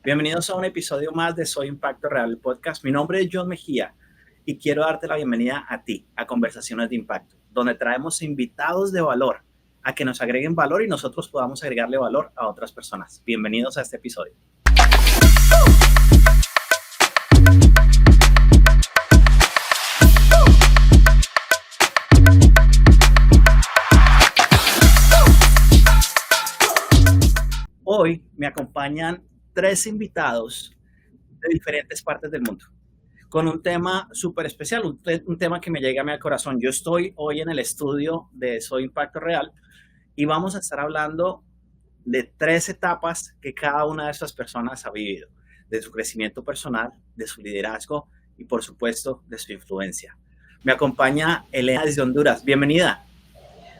Bienvenidos a un episodio más de Soy Impacto Real, el podcast. Mi nombre es John Mejía y quiero darte la bienvenida a ti, a Conversaciones de Impacto, donde traemos invitados de valor a que nos agreguen valor y nosotros podamos agregarle valor a otras personas. Bienvenidos a este episodio. Hoy me acompañan 3 invitados de diferentes partes del mundo, con un tema súper especial, un tema que me llega a mi corazón. Yo estoy hoy en el estudio de Soy Impacto Real y vamos a estar hablando de 3 etapas que cada una de estas personas ha vivido, de su crecimiento personal, de su liderazgo y, por supuesto, de su influencia. Me acompaña Elena desde Honduras. Bienvenida.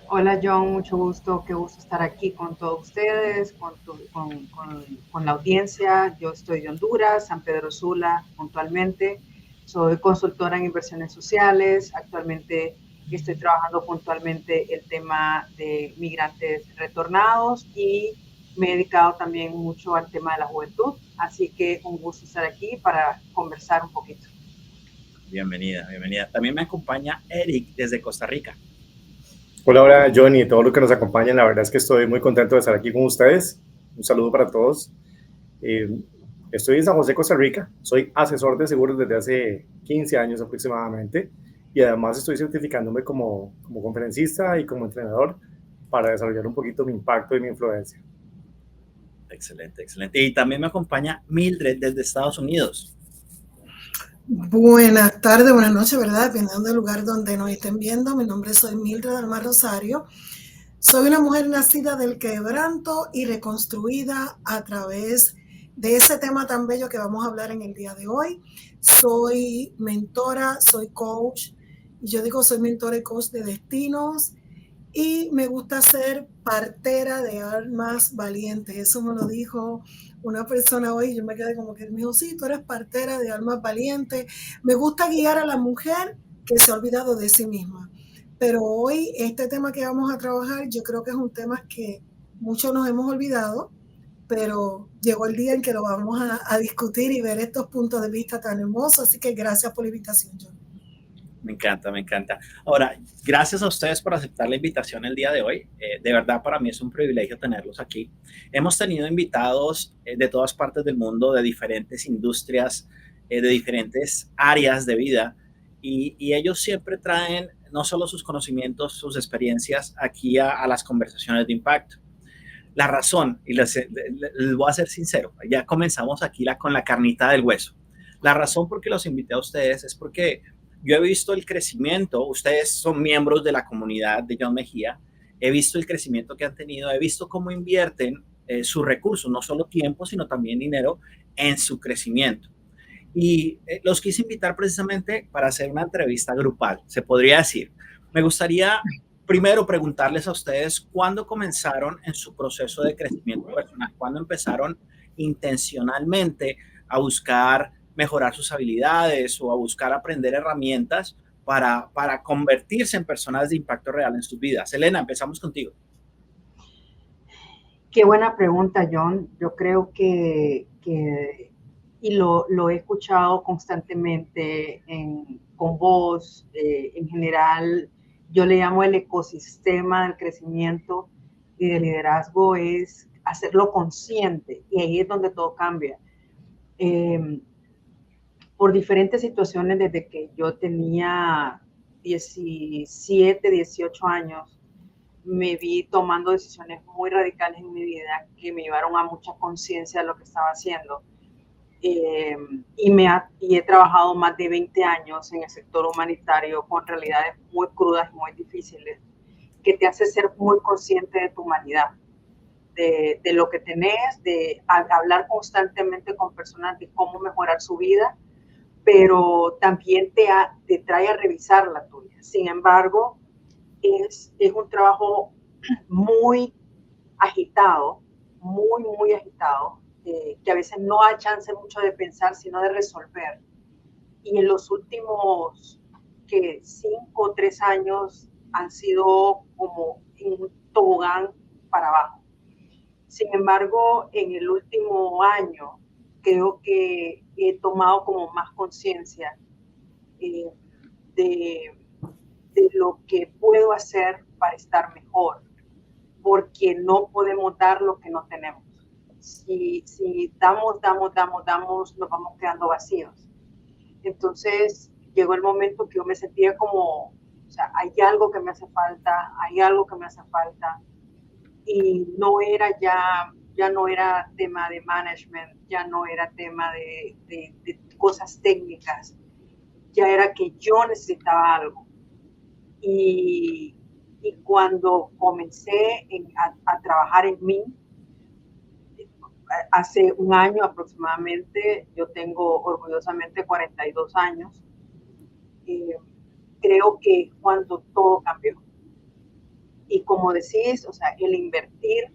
Hola John, mucho gusto, qué gusto estar aquí con todos ustedes, con la audiencia. Yo estoy de Honduras, San Pedro Sula puntualmente. Soy consultora en inversiones sociales. Actualmente estoy trabajando puntualmente el tema de migrantes retornados y me he dedicado también mucho al tema de la juventud. Así que un gusto estar aquí para conversar un poquito. Bienvenida, bienvenida. También me acompaña Eric desde Costa Rica. Hola Johnny y todos los que nos acompañan, la verdad es que estoy muy contento de estar aquí con ustedes. Un saludo para todos. Estoy en San José, Costa Rica, soy asesor de seguros desde hace 15 años aproximadamente y además estoy certificándome como conferencista y como entrenador para desarrollar un poquito mi impacto y mi influencia. Excelente, excelente. Y también me acompaña Mildred desde Estados Unidos. Buenas tardes, buenas noches, ¿verdad? Dependiendo del lugar donde nos estén viendo. Mi nombre es Mildred Almar Rosario. Soy una mujer nacida del quebranto y reconstruida a través de ese tema tan bello que vamos a hablar en el día de hoy. Soy mentora, soy coach. Yo digo soy mentora y coach de destinos. Y me gusta ser partera de almas valientes. Eso me lo dijo una persona hoy. Yo me quedé como que me dijo, sí, tú eres partera de almas valientes. Me gusta guiar a la mujer que se ha olvidado de sí misma. Pero hoy este tema que vamos a trabajar, yo creo que es un tema que muchos nos hemos olvidado, pero llegó el día en que lo vamos a discutir y ver estos puntos de vista tan hermosos. Así que gracias por la invitación, John. Me encanta, me encanta. Ahora, gracias a ustedes por aceptar la invitación el día de hoy. De verdad, para mí es un privilegio tenerlos aquí. Hemos tenido invitados de todas partes del mundo, de diferentes industrias, de diferentes áreas de vida, y ellos siempre traen no solo sus conocimientos, sus experiencias aquí a las conversaciones de impacto. La razón, y les voy a ser sincero, ya comenzamos aquí con la carnita del hueso. La razón por que los invité a ustedes es porque yo he visto el crecimiento, ustedes son miembros de la comunidad de John Mejía, he visto el crecimiento que han tenido, he visto cómo invierten sus recursos, no solo tiempo, sino también dinero en su crecimiento. Y los quise invitar precisamente para hacer una entrevista grupal, se podría decir. Me gustaría primero preguntarles a ustedes cuándo comenzaron en su proceso de crecimiento personal, cuándo empezaron intencionalmente a buscar mejorar sus habilidades o a buscar aprender herramientas para convertirse en personas de impacto real en sus vidas. Elena, empezamos contigo. Qué buena pregunta, John. Yo creo que y lo he escuchado constantemente con vos, en general, yo le llamo el ecosistema del crecimiento y del liderazgo, es hacerlo consciente, y ahí es donde todo cambia. Por diferentes situaciones, desde que yo tenía 17, 18 años, me vi tomando decisiones muy radicales en mi vida que me llevaron a mucha conciencia de lo que estaba haciendo. Y he trabajado más de 20 años en el sector humanitario con realidades muy crudas y muy difíciles, que te hace ser muy consciente de tu humanidad, de lo que tenés, de hablar constantemente con personas de cómo mejorar su vida, pero también te trae a revisar la tuya. Sin embargo, es un trabajo muy agitado, muy agitado, que a veces no hay chance mucho de pensar, sino de resolver. Y en los últimos 5 o 3 años han sido como un tobogán para abajo. Sin embargo, en el último año, creo que he tomado como más conciencia de lo que puedo hacer para estar mejor, porque no podemos dar lo que no tenemos. Si damos, nos vamos quedando vacíos. Entonces llegó el momento que yo me sentía como, o sea, hay algo que me hace falta, y no era ya no era tema de management, ya no era tema de cosas técnicas, ya era que yo necesitaba algo. Y cuando comencé a trabajar en mí, hace un año aproximadamente, yo tengo orgullosamente 42 años, creo que cuando todo cambió. Y como decís, o sea, el invertir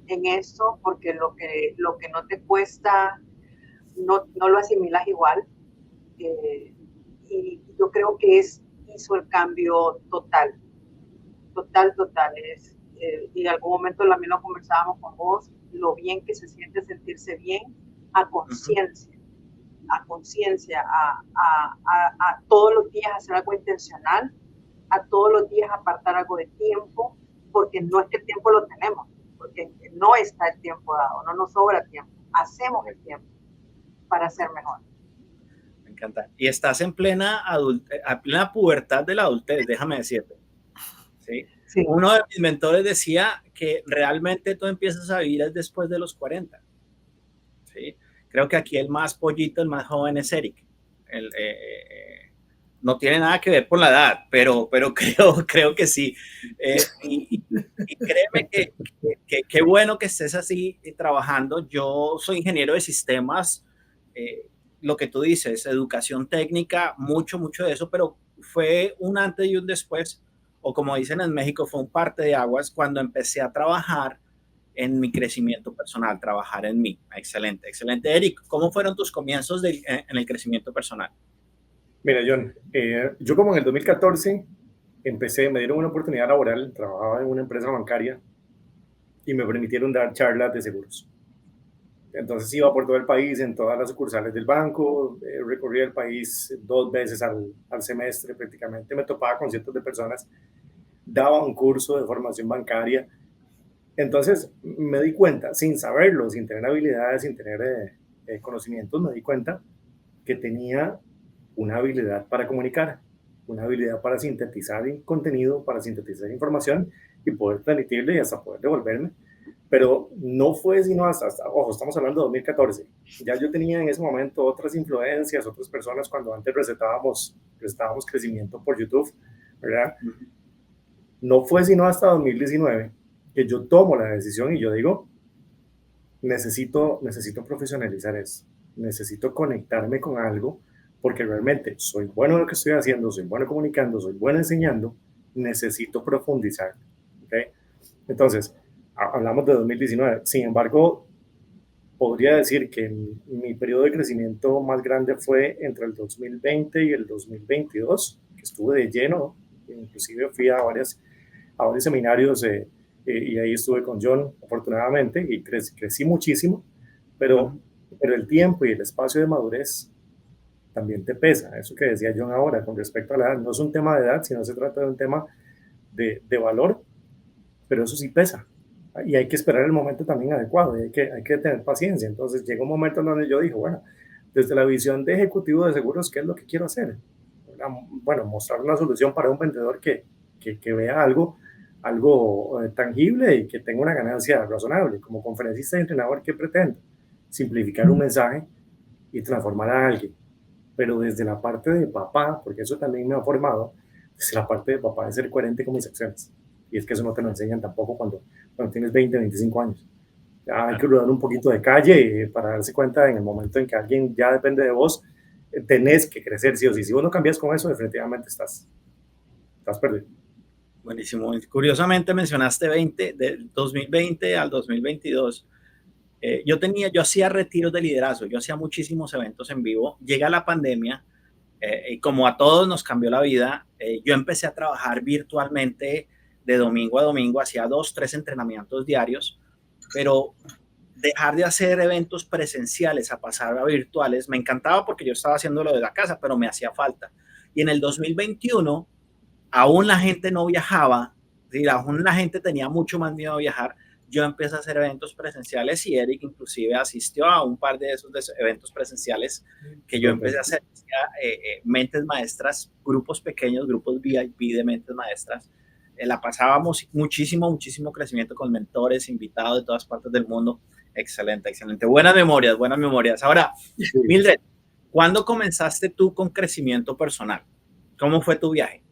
en eso, porque lo que no te cuesta, no lo asimilas igual. Y yo creo que hizo el cambio total. Y en algún momento también lo conversábamos con vos, lo bien que se siente sentirse bien a conciencia, a todos los días hacer algo intencional, a todos los días apartar algo de tiempo, porque no es que el tiempo lo tenemos, porque no está el tiempo dado, no nos sobra tiempo, hacemos el tiempo para ser mejor. Me encanta. Y estás en plena pubertad de la adultez, déjame decirte. ¿Sí? Sí. Uno de mis mentores decía que realmente tú empiezas a vivir después de los 40. ¿Sí? Creo que aquí el más pollito, el más joven es Eric. No tiene nada que ver con la edad, pero creo que sí. Y créeme que qué bueno que estés así trabajando. Yo soy ingeniero de sistemas, lo que tú dices, educación técnica, mucho de eso, pero fue un antes y un después, o como dicen en México, fue un parte de aguas cuando empecé a trabajar en mi crecimiento personal, trabajar en mí. Excelente. Eric, ¿cómo fueron tus comienzos en el crecimiento personal? Mira, John, yo como en el 2014 me dieron una oportunidad laboral, trabajaba en una empresa bancaria y me permitieron dar charlas de seguros. Entonces iba por todo el país, en todas las sucursales del banco, recorría el país 2 veces al semestre prácticamente, me topaba con cientos de personas, daba un curso de formación bancaria. Entonces me di cuenta, sin saberlo, sin tener habilidades, sin tener conocimientos, me di cuenta que tenía una habilidad para comunicar, una habilidad para sintetizar contenido, para sintetizar información y poder transmitirle y hasta poder devolverme. Pero no fue sino hasta, ojo, estamos hablando de 2014. Ya yo tenía en ese momento otras influencias, otras personas cuando antes recetábamos crecimiento por YouTube, ¿verdad? No fue sino hasta 2019 que yo tomo la decisión y yo digo, necesito profesionalizar eso, necesito conectarme con algo, porque realmente soy bueno en lo que estoy haciendo, soy bueno comunicando, soy bueno enseñando, necesito profundizar, ¿okay? Entonces, hablamos de 2019, sin embargo, podría decir que mi periodo de crecimiento más grande fue entre el 2020 y el 2022, que estuve de lleno, inclusive fui a varios seminarios y ahí estuve con John, afortunadamente, y crecí muchísimo, pero el tiempo y el espacio de madurez también te pesa. Eso que decía John ahora con respecto a la edad, no es un tema de edad, sino se trata de un tema de valor, pero eso sí pesa. Y hay que esperar el momento también adecuado, y hay que tener paciencia. Entonces llegó un momento en donde yo dije, bueno, desde la visión de ejecutivo de seguros, ¿qué es lo que quiero hacer? Bueno, mostrar una solución para un vendedor que vea algo tangible y que tenga una ganancia razonable. Como conferencista y entrenador, ¿qué pretendo? Simplificar un mensaje y transformar a alguien. Pero desde la parte de papá, porque eso también me ha formado, desde la parte de papá de ser coherente con mis acciones. Y es que eso no te lo enseñan tampoco cuando tienes 20, 25 años. Ya hay que rodar un poquito de calle para darse cuenta en el momento en que alguien ya depende de vos, tenés que crecer sí o sí. Si vos no cambias con eso, definitivamente estás perdido. Buenísimo. Curiosamente mencionaste del 2020 al 2022. Yo hacía retiros de liderazgo, yo hacía muchísimos eventos en vivo. Llega la pandemia y como a todos nos cambió la vida, yo empecé a trabajar virtualmente de domingo a domingo, hacía 2, 3 entrenamientos diarios, pero dejar de hacer eventos presenciales a pasar a virtuales, me encantaba porque yo estaba haciéndolo de la casa, pero me hacía falta. Y en el 2021, aún la gente no viajaba, ¿sí? Aún la gente tenía mucho más miedo a viajar. Yo empecé a hacer eventos presenciales y Eric inclusive asistió a un par de esos eventos presenciales que yo empecé a hacer, mentes maestras, grupos pequeños, grupos VIP de mentes maestras. La pasábamos muchísimo, muchísimo crecimiento con mentores, invitados de todas partes del mundo. Excelente, excelente. Buenas memorias, buenas memorias. Ahora, sí. Mildred, ¿cuándo comenzaste tú con crecimiento personal? ¿Cómo fue tu viaje?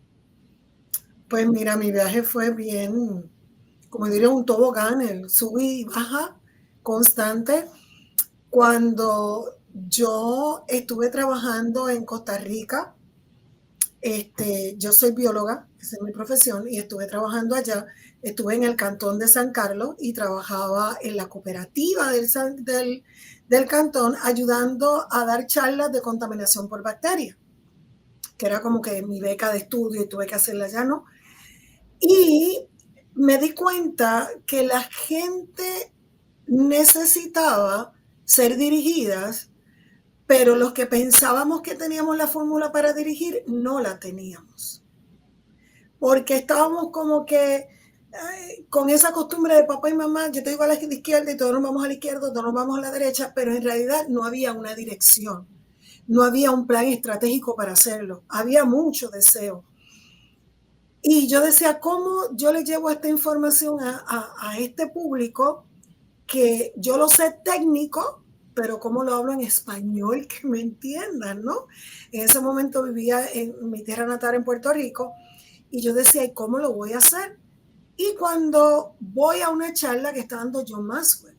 Pues mira, mi viaje fue bien, como diría, un tobogán, el sub y baja constante. Cuando yo estuve trabajando en Costa Rica, yo soy bióloga, esa es mi profesión, y estuve trabajando allá. Estuve en el cantón de San Carlos y trabajaba en la cooperativa del cantón ayudando a dar charlas de contaminación por bacterias, que era como que mi beca de estudio y tuve que hacerla allá, ¿no? Y me di cuenta que la gente necesitaba ser dirigidas, pero los que pensábamos que teníamos la fórmula para dirigir no la teníamos. Porque estábamos como que con esa costumbre de papá y mamá, yo te digo a la izquierda y todos nos vamos a la izquierda, todos nos vamos a la derecha, pero en realidad no había una dirección, no había un plan estratégico para hacerlo, había mucho deseo. Y yo decía, ¿cómo yo le llevo esta información a este público que yo lo sé técnico, pero cómo lo hablo en español que me entiendan, ¿no? En ese momento vivía en mi tierra natal en Puerto Rico y yo decía, ¿y cómo lo voy a hacer? Y cuando voy a una charla que está dando John Maxwell,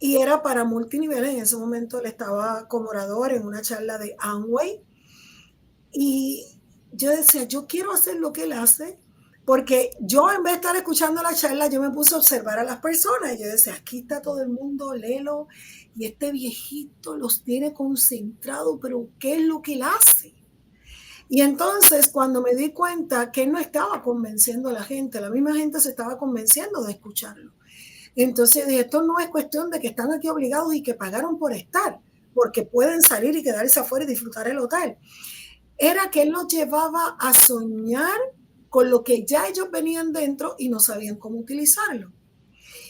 y era para multiniveles, en ese momento él estaba como orador en una charla de Amway, y yo decía, yo quiero hacer lo que él hace, porque yo en vez de estar escuchando la charla, yo me puse a observar a las personas y yo decía, aquí está todo el mundo, léelo, y este viejito los tiene concentrados, pero ¿qué es lo que él hace? Y entonces cuando me di cuenta que él no estaba convenciendo a la gente, la misma gente se estaba convenciendo de escucharlo. Entonces dije, esto no es cuestión de que están aquí obligados y que pagaron por estar, porque pueden salir y quedarse afuera y disfrutar el hotel. Era que él los llevaba a soñar con lo que ya ellos venían dentro y no sabían cómo utilizarlo.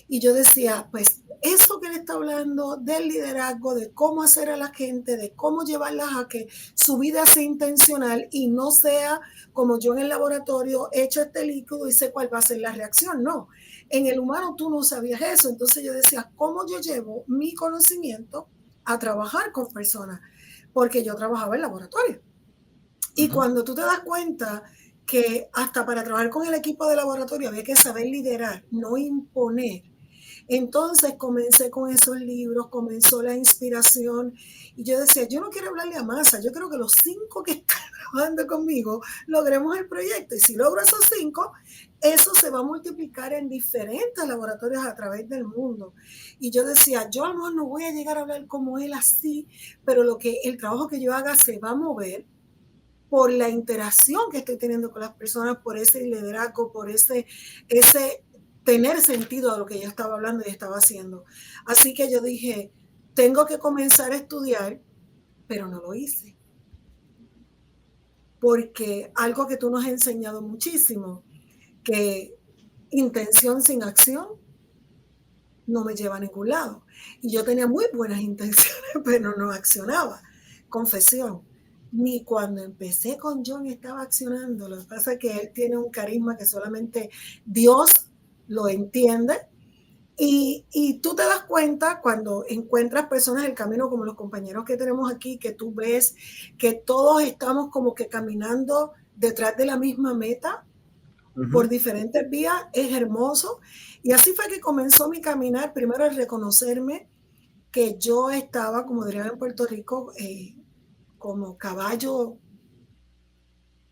Y yo decía, pues eso que él está hablando del liderazgo, de cómo hacer a la gente, de cómo llevarlas a que su vida sea intencional y no sea como yo en el laboratorio he hecho este líquido y sé cuál va a ser la reacción. No, en el humano tú no sabías eso. Entonces yo decía, ¿cómo yo llevo mi conocimiento a trabajar con personas? Porque yo trabajaba en laboratorio. Y cuando tú te das cuenta que hasta para trabajar con el equipo de laboratorio había que saber liderar, no imponer. Entonces comencé con esos libros, comenzó la inspiración y yo decía, yo no quiero hablarle a masa, yo creo que los 5 que están trabajando conmigo logremos el proyecto y si logro esos 5, eso se va a multiplicar en diferentes laboratorios a través del mundo. Y yo decía, yo a lo mejor no voy a llegar a hablar como él así, pero el trabajo que yo haga se va a mover por la interacción que estoy teniendo con las personas, por ese liderazgo, por ese tener sentido de lo que yo estaba hablando y estaba haciendo. Así que yo dije, tengo que comenzar a estudiar, pero no lo hice. Porque algo que tú nos has enseñado muchísimo, que intención sin acción no me lleva a ningún lado. Y yo tenía muy buenas intenciones, pero no accionaba. Confesión. Ni cuando empecé con John estaba accionando. Lo que pasa es que él tiene un carisma que solamente Dios lo entiende. Y tú te das cuenta cuando encuentras personas en el camino como los compañeros que tenemos aquí, que tú ves que todos estamos como que caminando detrás de la misma meta por diferentes vías. Es hermoso. Y así fue que comenzó mi caminar. Primero el reconocerme que yo estaba, como dirían en Puerto Rico, como caballo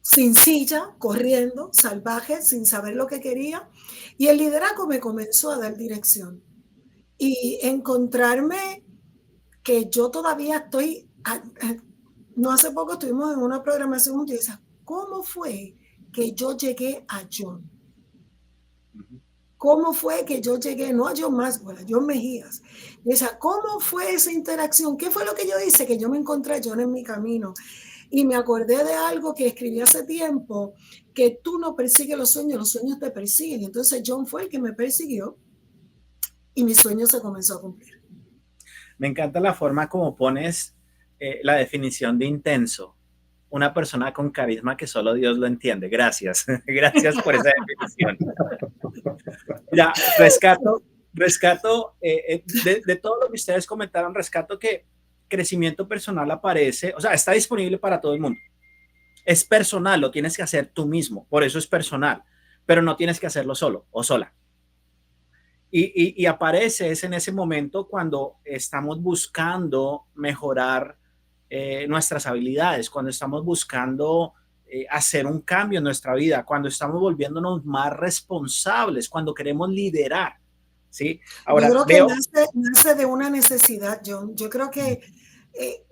sin silla, corriendo, salvaje, sin saber lo que quería. Y el liderazgo me comenzó a dar dirección. Y encontrarme que yo todavía estoy, no hace poco estuvimos en una programación juntos y dices, ¿cómo fue que yo llegué a John? ¿cómo fue que yo llegué? No a John Maxwell, a John Mejías. Y decía, ¿cómo fue esa interacción? ¿Qué fue lo que yo hice? Que yo me encontré a John en mi camino. Y me acordé de algo que escribí hace tiempo, que tú no persigues los sueños te persiguen. Entonces John fue el que me persiguió y mi sueño se comenzó a cumplir. Me encanta la forma como pones la definición de intenso. Una persona con carisma que solo Dios lo entiende. Gracias. Gracias por esa definición. Ya, rescato de todo lo que ustedes comentaron, rescato que crecimiento personal aparece, o sea, está disponible para todo el mundo. Es personal, lo tienes que hacer tú mismo, por eso es personal, pero no tienes que hacerlo solo o sola. Y aparece es en ese momento cuando estamos buscando mejorar nuestras habilidades, cuando estamos buscando hacer un cambio en nuestra vida, cuando estamos volviéndonos más responsables, cuando queremos liderar. ¿Sí? Ahora, yo creo que nace de una necesidad, John. Yo creo que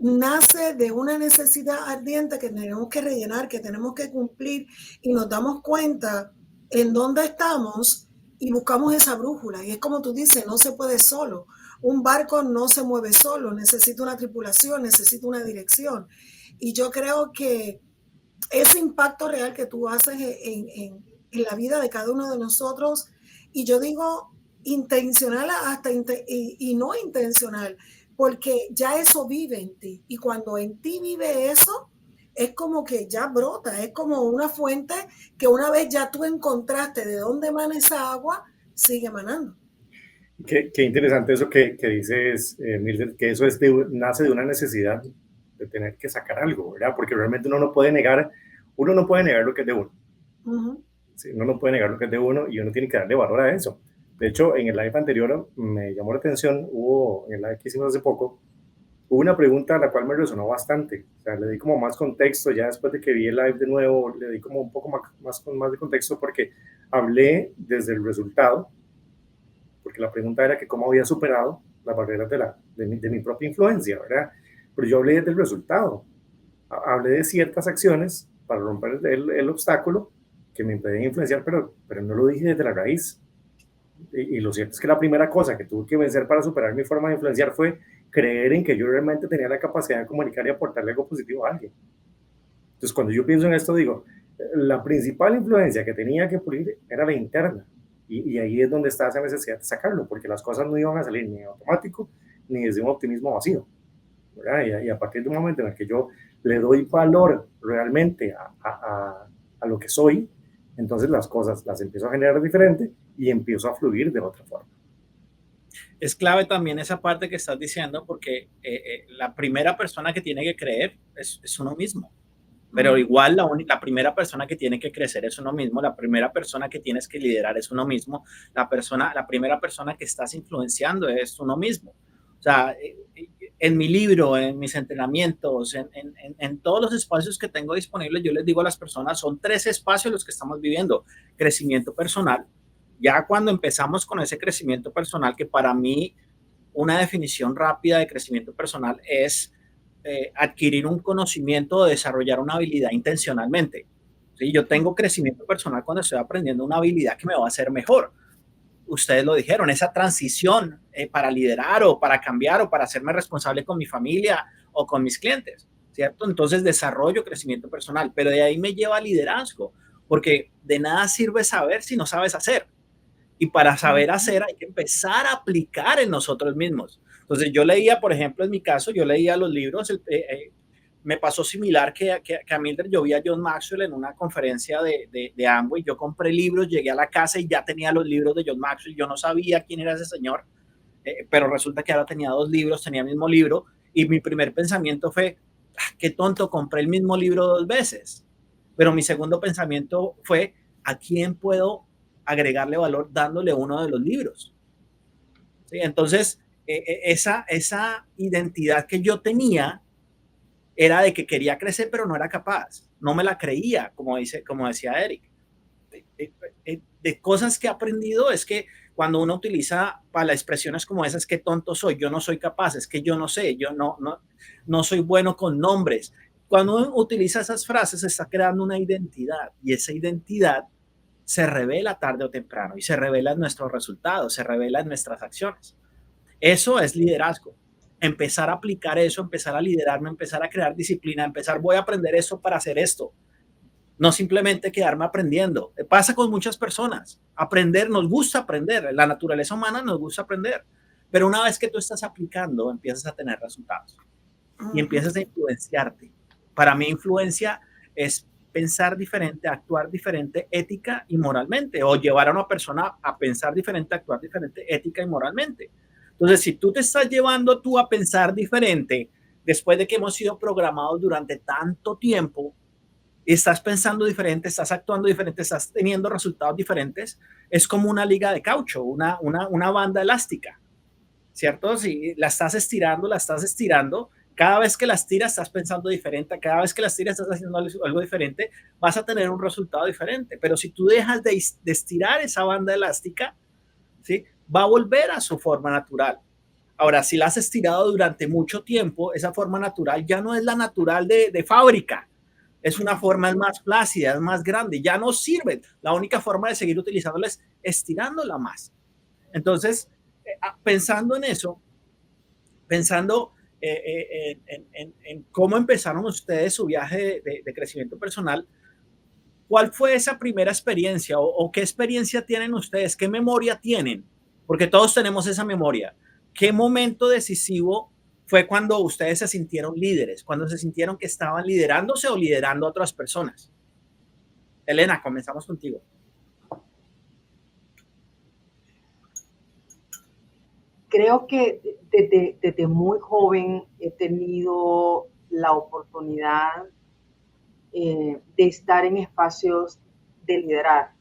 nace de una necesidad ardiente que tenemos que rellenar, que tenemos que cumplir, y nos damos cuenta en dónde estamos y buscamos esa brújula. Y es como tú dices, no se puede solo. Un barco no se mueve solo, necesita una tripulación, necesita una dirección. Y yo creo que ese impacto real que tú haces en la vida de cada uno de nosotros, y yo digo intencional hasta y no intencional, porque ya eso vive en ti. Y cuando en ti vive eso, es como que ya brota, es como una fuente que una vez ya tú encontraste de dónde emana esa agua, sigue emanando. Qué interesante eso que dices, Mildred, que eso nace de una necesidad de tener que sacar algo, ¿verdad? Porque realmente uno no puede negar lo que es de uno. Sí, uno no puede negar lo que es de uno y uno tiene que darle valor a eso. De hecho, en el live anterior me llamó la atención, en el live que hicimos hace poco, hubo una pregunta a la cual me resonó bastante. O sea, le di como más contexto, ya después de que vi el live de nuevo, le di como un poco más de contexto porque hablé desde el resultado, porque la pregunta era que cómo había superado las barreras de mi propia influencia, ¿verdad? Pero yo hablé del resultado, hablé de ciertas acciones para romper el obstáculo que me impedían influenciar, pero no lo dije desde la raíz. Y lo cierto es que la primera cosa que tuve que vencer para superar mi forma de influenciar fue creer en que yo realmente tenía la capacidad de comunicar y aportarle algo positivo a alguien. Entonces, cuando yo pienso en esto, digo, la principal influencia que tenía que pulir era la interna. Y ahí es donde está esa necesidad de sacarlo, porque las cosas no iban a salir ni en automático, ni desde un optimismo vacío, ¿verdad? Y a partir de un momento en el que yo le doy valor realmente a lo que soy, entonces las cosas las empiezo a generar diferente y empiezo a fluir de otra forma. Es clave también esa parte que estás diciendo, porque la primera persona que tiene que creer es uno mismo. Pero igual la primera persona que tiene que crecer es uno mismo, la primera persona que tienes que liderar es uno mismo, la primera persona que estás influenciando es uno mismo. O sea, en mi libro, en mis entrenamientos, en todos los espacios que tengo disponibles, yo les digo a las personas, son 3 espacios los que estamos viviendo. Crecimiento personal. Ya cuando empezamos con ese crecimiento personal, que para mí una definición rápida de crecimiento personal es adquirir un conocimiento o desarrollar una habilidad intencionalmente. ¿Sí? Yo tengo crecimiento personal cuando estoy aprendiendo una habilidad que me va a hacer mejor. Ustedes lo dijeron, esa transición para liderar o para cambiar o para hacerme responsable con mi familia o con mis clientes, ¿cierto? Entonces desarrollo crecimiento personal, pero de ahí me lleva a liderazgo, porque de nada sirve saber si no sabes hacer. Y para saber hacer hay que empezar a aplicar en nosotros mismos. Entonces yo leía, por ejemplo, en mi caso, yo leía los libros, me pasó similar que a Mildred. Yo vi a John Maxwell en una conferencia de Amway, yo compré libros, llegué a la casa y ya tenía los libros de John Maxwell, yo no sabía quién era ese señor, pero resulta que ahora tenía 2 libros, tenía el mismo libro, y mi primer pensamiento fue, qué tonto, compré el mismo libro 2 veces, pero mi segundo pensamiento fue, ¿a quién puedo agregarle valor dándole uno de los libros? ¿Sí? Entonces, esa identidad que yo tenía era de que quería crecer, pero no era capaz. No me la creía, como decía Eric. De cosas que he aprendido es que cuando uno utiliza para expresiones como esas, qué tonto soy, yo no soy capaz, es que yo no sé, yo no soy bueno con nombres. Cuando uno utiliza esas frases, está creando una identidad, y esa identidad se revela tarde o temprano y se revela en nuestros resultados, se revela en nuestras acciones. Eso es liderazgo. Empezar a aplicar eso, empezar a liderarme, empezar a crear disciplina, voy a aprender esto para hacer esto. No simplemente quedarme aprendiendo. Pasa con muchas personas. Aprender, nos gusta aprender. La naturaleza humana nos gusta aprender. Pero una vez que tú estás aplicando, empiezas a tener resultados y empiezas a influenciarte. Para mí, influencia es pensar diferente, actuar diferente, ética y moralmente, o llevar a una persona a pensar diferente, actuar diferente, ética y moralmente. Entonces, si tú te estás llevando tú a pensar diferente, después de que hemos sido programados durante tanto tiempo, estás pensando diferente, estás actuando diferente, estás teniendo resultados diferentes, es como una liga de caucho, una banda elástica, ¿cierto? Si la estás estirando, cada vez que las tiras estás pensando diferente, cada vez que las tiras estás haciendo algo diferente, vas a tener un resultado diferente. Pero si tú dejas de estirar esa banda elástica, ¿sí? Va a volver a su forma natural. Ahora, si la has estirado durante mucho tiempo, esa forma natural ya no es la natural de fábrica. Es una forma más plácida, es más grande, ya no sirve. La única forma de seguir utilizándola es estirándola más. Entonces, pensando en eso, pensando en cómo empezaron ustedes su viaje de crecimiento personal, ¿cuál fue esa primera experiencia o qué experiencia tienen ustedes? ¿Qué memoria tienen? Porque todos tenemos esa memoria. ¿Qué momento decisivo fue cuando ustedes se sintieron líderes? Cuando se sintieron que estaban liderándose o liderando a otras personas. Elena, comenzamos contigo. Creo que desde muy joven he tenido la oportunidad de estar en espacios de liderar.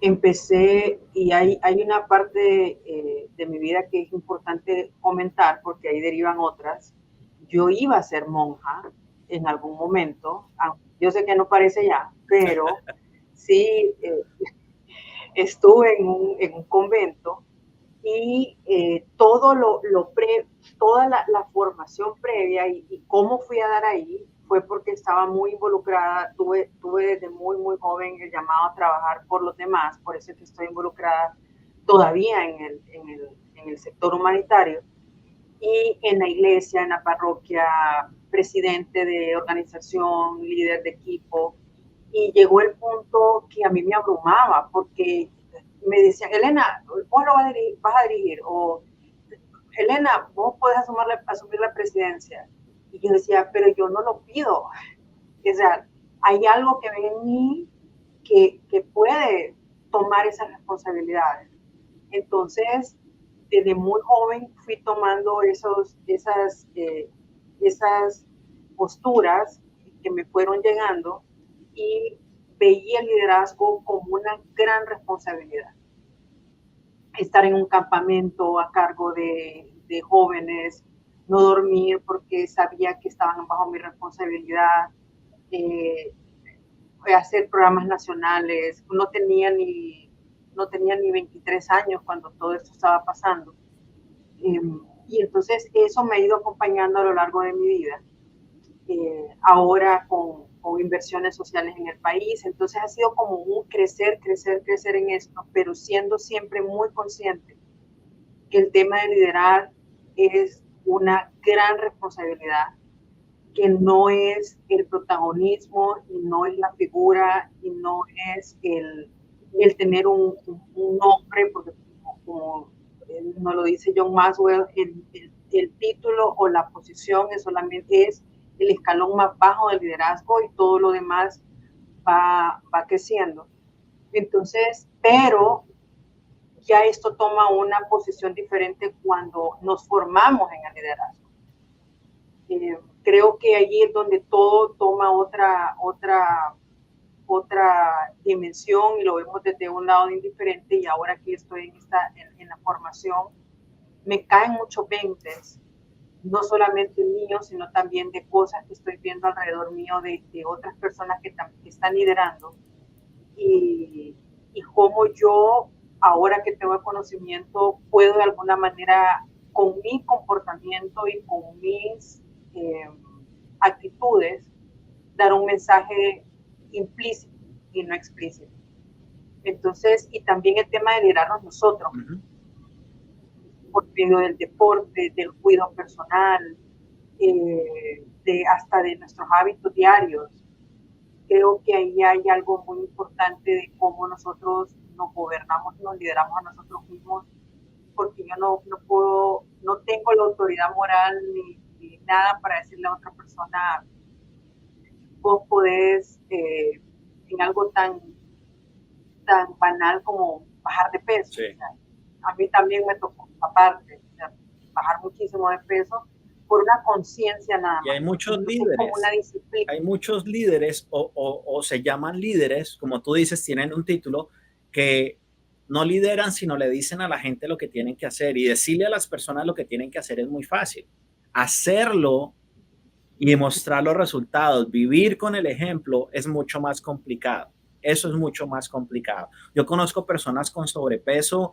Empecé, y hay una parte de mi vida que es importante comentar porque ahí derivan otras. Yo iba a ser monja en algún momento, yo sé que no parece ya, pero sí estuve en un convento y toda la formación previa y cómo fui a dar ahí fue porque estaba muy involucrada, tuve desde muy joven el llamado a trabajar por los demás, por eso es que estoy involucrada todavía en el sector humanitario y en la iglesia, en la parroquia, presidente de organización, líder de equipo, y llegó el punto que a mí me abrumaba porque me decían, Elena, vos lo vas a dirigir, o Elena, vos podés asumir la presidencia. Y yo decía, pero yo no lo pido. O sea, hay algo que ve en mí que puede tomar esas responsabilidades. Entonces, desde muy joven fui tomando esas posturas que me fueron llegando y veía el liderazgo como una gran responsabilidad. Estar en un campamento a cargo de jóvenes, no dormir porque sabía que estaban bajo mi responsabilidad, hacer programas nacionales, no tenía ni 23 años cuando todo esto estaba pasando. Y entonces eso me ha ido acompañando a lo largo de mi vida. Ahora con inversiones sociales en el país, entonces ha sido como un crecer en esto, pero siendo siempre muy consciente que el tema de liderar es una gran responsabilidad, que no es el protagonismo y no es la figura y no es el tener un nombre, porque como nos lo dice John Maxwell, el título o la posición es solamente el escalón más bajo del liderazgo y todo lo demás va creciendo. Entonces, pero ya esto toma una posición diferente cuando nos formamos en el liderazgo. Creo que allí es donde todo toma otra dimensión y lo vemos desde un lado indiferente, y ahora que estoy en la formación, me caen muchos veintes, no solamente míos, sino también de cosas que estoy viendo alrededor mío de otras personas que están liderando y cómo yo, ahora que tengo el conocimiento, puedo de alguna manera con mi comportamiento y con mis actitudes dar un mensaje implícito y no explícito. Entonces, y también el tema de liderarnos nosotros, por medio del deporte, del cuidado personal, hasta de nuestros hábitos diarios. Creo que ahí hay algo muy importante de cómo nosotros nos gobernamos, nos lideramos a nosotros mismos, porque yo no tengo la autoridad moral ni nada para decirle a otra persona, vos podés en algo tan banal como bajar de peso. Sí. O sea, a mí también me tocó, aparte, o sea, bajar muchísimo de peso por una conciencia nada más. Y hay muchos líderes, como una disciplina. Hay muchos líderes o se llaman líderes, como tú dices, tienen un título, que no lideran, sino le dicen a la gente lo que tienen que hacer, y decirle a las personas lo que tienen que hacer es muy fácil. Hacerlo y mostrar los resultados, vivir con el ejemplo, es mucho más complicado. Eso es mucho más complicado. Yo conozco personas con sobrepeso,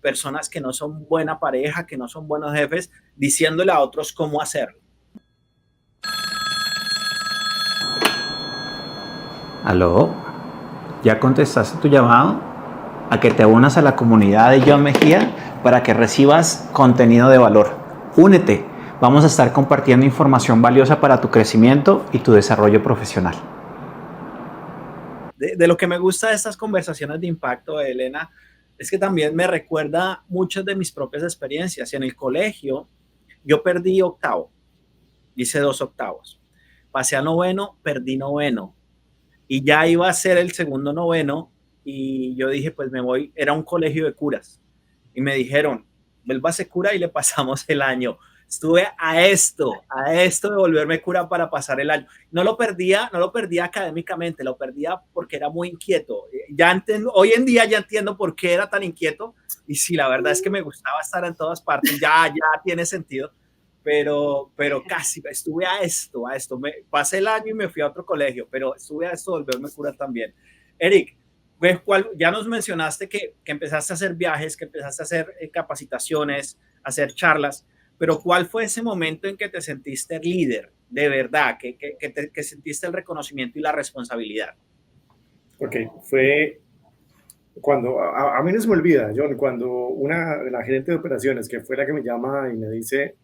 personas que no son buena pareja, que no son buenos jefes, diciéndole a otros cómo hacerlo. ¿Aló? ¿Ya contestaste tu llamado? A que te unas a la comunidad de John Mejía para que recibas contenido de valor. Únete. Vamos a estar compartiendo información valiosa para tu crecimiento y tu desarrollo profesional. De lo que me gusta de estas conversaciones de impacto, Elena, es que también me recuerda muchas de mis propias experiencias. En el colegio, yo perdí octavo, hice 2 octavos. Pasé a noveno, perdí noveno. Y ya iba a ser el segundo noveno y yo dije, pues me voy, era un colegio de curas. Y me dijeron, vuélvase cura y le pasamos el año. Estuve a esto de volverme cura para pasar el año. No lo perdía académicamente, lo perdía porque era muy inquieto. Ya entiendo, hoy en día ya entiendo por qué era tan inquieto. Y sí, la verdad es que me gustaba estar en todas partes. Ya tiene sentido. Pero casi estuve a esto. Pasé el año y me fui a otro colegio, pero estuve a esto de volverme cura también. Eric, ya nos mencionaste que empezaste a hacer viajes, que empezaste a hacer capacitaciones, a hacer charlas. Pero ¿cuál fue ese momento en que te sentiste líder, de verdad, que sentiste el reconocimiento y la responsabilidad? Ok, fue cuando, a mí no se me olvida, John, cuando la gerente de operaciones, que fue la que me llama y me dice,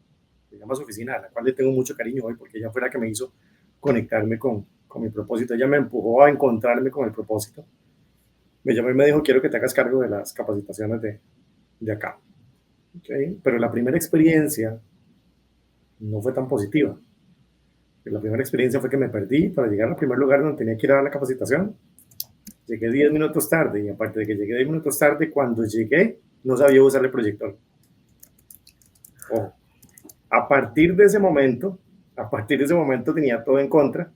me llama a su oficina, a la cual le tengo mucho cariño hoy, porque ella fue la que me hizo conectarme con mi propósito. Ella me empujó a encontrarme con el propósito. Me llamó y me dijo, quiero que te hagas cargo de las capacitaciones de acá. Okay. Pero la primera experiencia no fue tan positiva. La primera experiencia fue que me perdí para llegar al primer lugar donde tenía que ir a dar la capacitación. Llegué 10 minutos tarde y aparte de que llegué 10 minutos tarde, cuando llegué no sabía usar el proyector. Oh. A partir de ese momento tenía todo en contra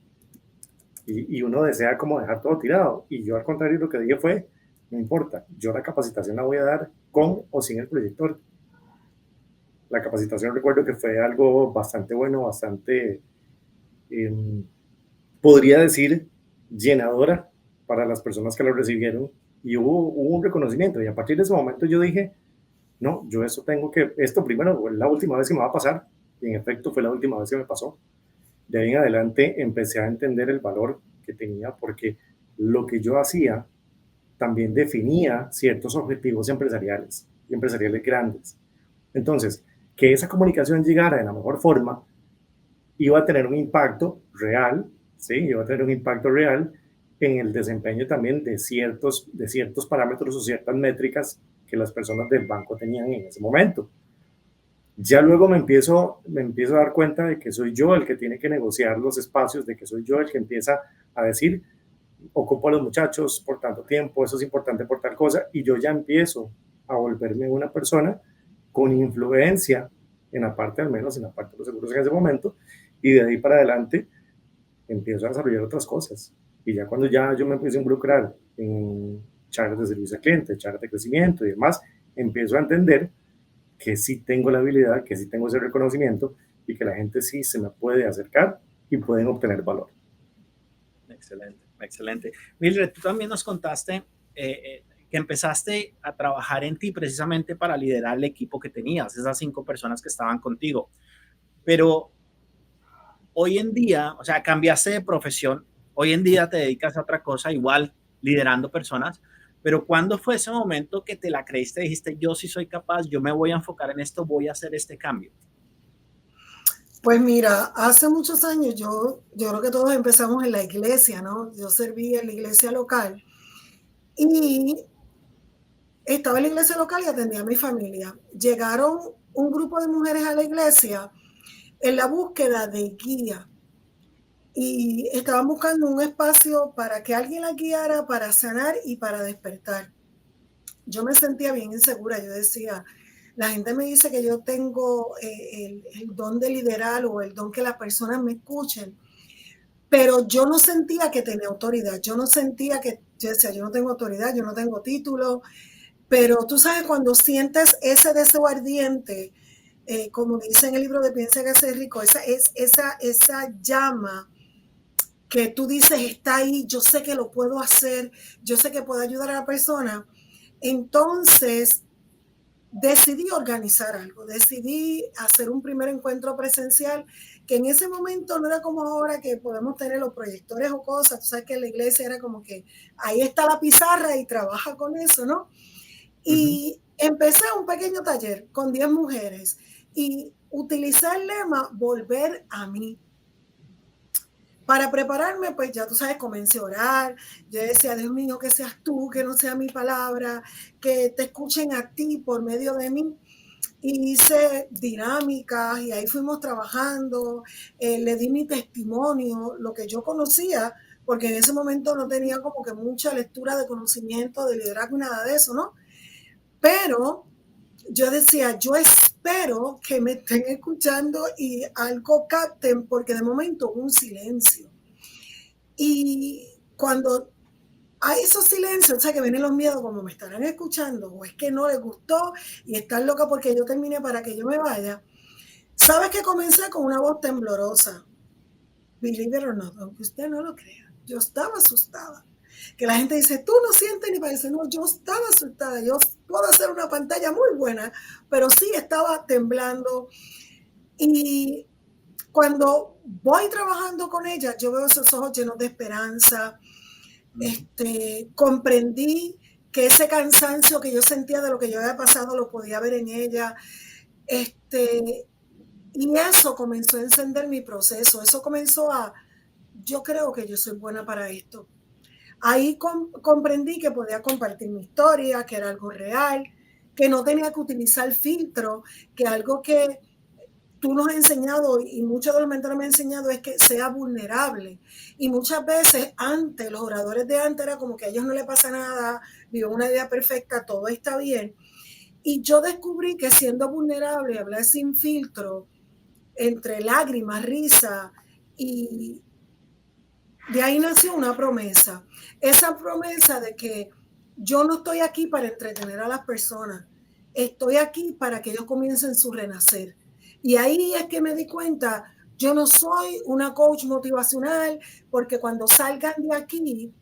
y uno desea como dejar todo tirado. Y yo al contrario lo que dije fue, no importa, yo la capacitación la voy a dar con o sin el proyector. La capacitación recuerdo que fue algo bastante bueno, bastante, podría decir, llenadora para las personas que lo recibieron y hubo un reconocimiento. Y a partir de ese momento yo dije, no, yo esto primero, la última vez que me va a pasar, y en efecto fue la última vez que me pasó. De ahí en adelante empecé a entender el valor que tenía porque lo que yo hacía también definía ciertos objetivos empresariales y empresariales grandes. Entonces, que esa comunicación llegara de la mejor forma iba a tener un impacto real, ¿sí? Iba a tener un impacto real en el desempeño también de ciertos parámetros o ciertas métricas que las personas del banco tenían en ese momento. Ya luego me empiezo a dar cuenta de que soy yo el que tiene que negociar los espacios, de que soy yo el que empieza a decir, ocupo a los muchachos por tanto tiempo, eso es importante por tal cosa, y yo ya empiezo a volverme una persona con influencia al menos en la parte de los seguros en ese momento, y de ahí para adelante empiezo a desarrollar otras cosas. Y ya cuando ya yo me empiezo a involucrar en charlas de servicio al cliente, charlas de crecimiento y demás, empiezo a entender que sí tengo la habilidad, que sí tengo ese reconocimiento y que la gente sí se me puede acercar y pueden obtener valor. Excelente, excelente. Mildred, tú también nos contaste que empezaste a trabajar en ti precisamente para liderar el equipo que tenías, esas 5 personas que estaban contigo. Pero hoy en día, o sea, cambiaste de profesión, Hoy en día te dedicas a otra cosa, igual liderando personas, pero ¿cuándo fue ese momento que te la creíste y dijiste, yo sí soy capaz, yo me voy a enfocar en esto, voy a hacer este cambio? Pues mira, hace muchos años yo creo que todos empezamos en la iglesia, ¿no? Yo serví en la iglesia local y estaba en la iglesia local y atendía a mi familia. Llegaron un grupo de mujeres a la iglesia en la búsqueda de guía y estaban buscando un espacio para que alguien la guiara para sanar y para despertar. Yo me sentía bien insegura, yo decía, la gente me dice que yo tengo el don de liderar o el don que las personas me escuchen, pero yo no sentía que tenía autoridad, yo no sentía que, yo decía, yo no tengo autoridad, yo no tengo título, pero tú sabes cuando sientes ese deseo ardiente, como dice en el libro de Piensa que ser rico, esa llama que tú dices está ahí, yo sé que lo puedo hacer, yo sé que puedo ayudar a la persona, entonces decidí organizar algo, decidí hacer un primer encuentro presencial, que en ese momento no era como ahora que podemos tener los proyectores o cosas, tú sabes que en la iglesia era como que ahí está la pizarra y trabaja con eso, ¿no? Y empecé un pequeño taller con 10 mujeres y utilicé el lema volver a mí. Para prepararme, pues ya tú sabes, comencé a orar. Yo decía, Dios mío, que seas tú, que no sea mi palabra, que te escuchen a ti por medio de mí. Y hice dinámicas y ahí fuimos trabajando. Le di mi testimonio, lo que yo conocía, porque en ese momento no tenía como que mucha lectura de conocimiento, de liderazgo y nada de eso, ¿no? Pero yo decía, yo espero que me estén escuchando y algo capten, porque de momento hubo un silencio. Y cuando hay esos silencios, o sea, que vienen los miedos, como me estarán escuchando, o es que no les gustó y están loca porque yo terminé para que yo me vaya. ¿Sabes que comencé con una voz temblorosa? Believe it or not, aunque usted no lo crea. Yo estaba asustada. Que la gente dice, tú no sientes ni parece. No, yo estaba asustada. Yo puedo hacer una pantalla muy buena, pero sí estaba temblando. Y cuando voy trabajando con ella, yo veo esos ojos llenos de esperanza. Comprendí que ese cansancio que yo sentía de lo que yo había pasado lo podía ver en ella. Y eso comenzó a encender mi proceso. Eso comenzó a, yo creo que yo soy buena para esto. Ahí comprendí que podía compartir mi historia, que era algo real, que no tenía que utilizar filtro, que algo que tú nos has enseñado y muchos de los mentores me han enseñado es que sea vulnerable. Y muchas veces antes, los oradores de antes era como que a ellos no les pasa nada, viven una vida perfecta, todo está bien. Y yo descubrí que siendo vulnerable, hablar sin filtro, entre lágrimas, risa, y de ahí nació una promesa. Esa promesa de que yo no estoy aquí para entretener a las personas, estoy aquí para que ellos comiencen su renacer. Y ahí es que me di cuenta, yo no soy una coach motivacional, porque cuando salgan de aquí,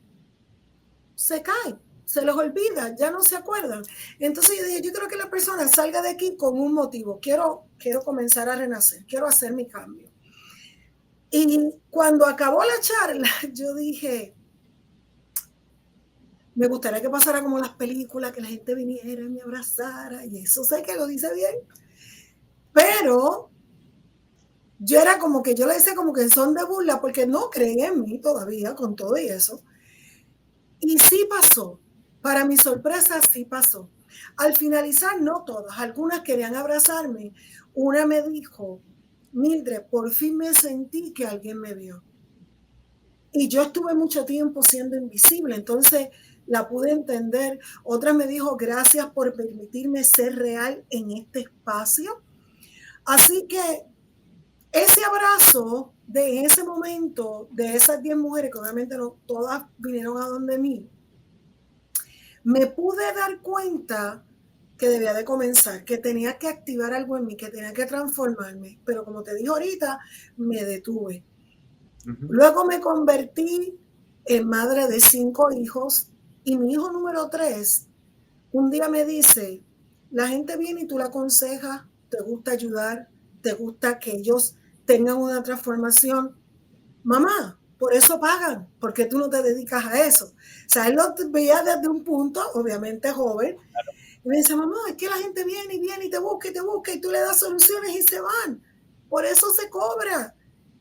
se caen, se les olvida, ya no se acuerdan. Entonces yo dije, yo quiero que la persona salga de aquí con un motivo, quiero comenzar a renacer, quiero hacer mi cambio. Y cuando acabó la charla, yo dije, me gustaría que pasara como las películas, que la gente viniera y me abrazara, y eso sé que lo dice bien, pero yo era como que, yo le decía como que en son de burla, porque no creía en mí todavía con todo y eso. Y sí pasó, para mi sorpresa sí pasó. Al finalizar, no todas, algunas querían abrazarme. Una me dijo, Mildred, por fin me sentí que alguien me vio. Y yo estuve mucho tiempo siendo invisible, entonces la pude entender. Otra me dijo, gracias por permitirme ser real en este espacio. Así que ese abrazo de ese momento, de esas 10 mujeres, que obviamente no todas vinieron a donde mí, me pude dar cuenta que debía de comenzar, que tenía que activar algo en mí, que tenía que transformarme. Pero como te dije ahorita, me detuve. Luego me convertí en madre de 5 hijos y mi hijo número 3 un día me dice, la gente viene y tú la aconsejas, te gusta ayudar, te gusta que ellos tengan una transformación. Mamá, por eso pagan, porque tú no te dedicas a eso. O sea, él lo veía desde un punto, obviamente joven, y me dice, mamá, es que la gente viene y te busca y tú le das soluciones y se van. Por eso se cobra.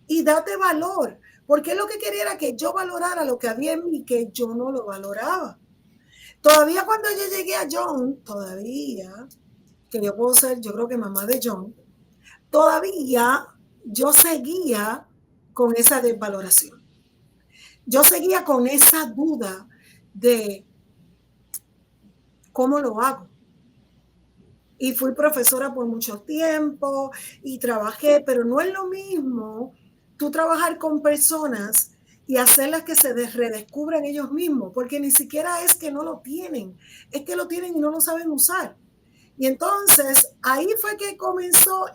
Y date valor. Porque él lo que quería era que yo valorara lo que había en mí, que yo no lo valoraba. Todavía cuando yo llegué a John, que yo puedo ser, yo creo que mamá de John, todavía yo seguía con esa desvaloración. Yo seguía con esa duda de cómo lo hago. Y fui profesora por mucho tiempo y trabajé, pero no es lo mismo tú trabajar con personas y hacerlas que se redescubran ellos mismos, porque ni siquiera es que no lo tienen, es que lo tienen y no lo saben usar. Y entonces ahí fue que comenzó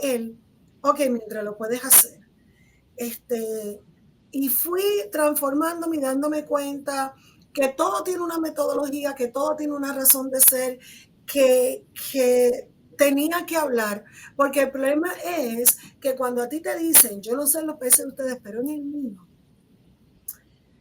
ok, mientras lo puedes hacer. Y fui transformándome y dándome cuenta que todo tiene una metodología, que todo tiene una razón de ser, que tenía que hablar, porque el problema es que cuando a ti te dicen, yo no sé los peces de ustedes, pero en el mío,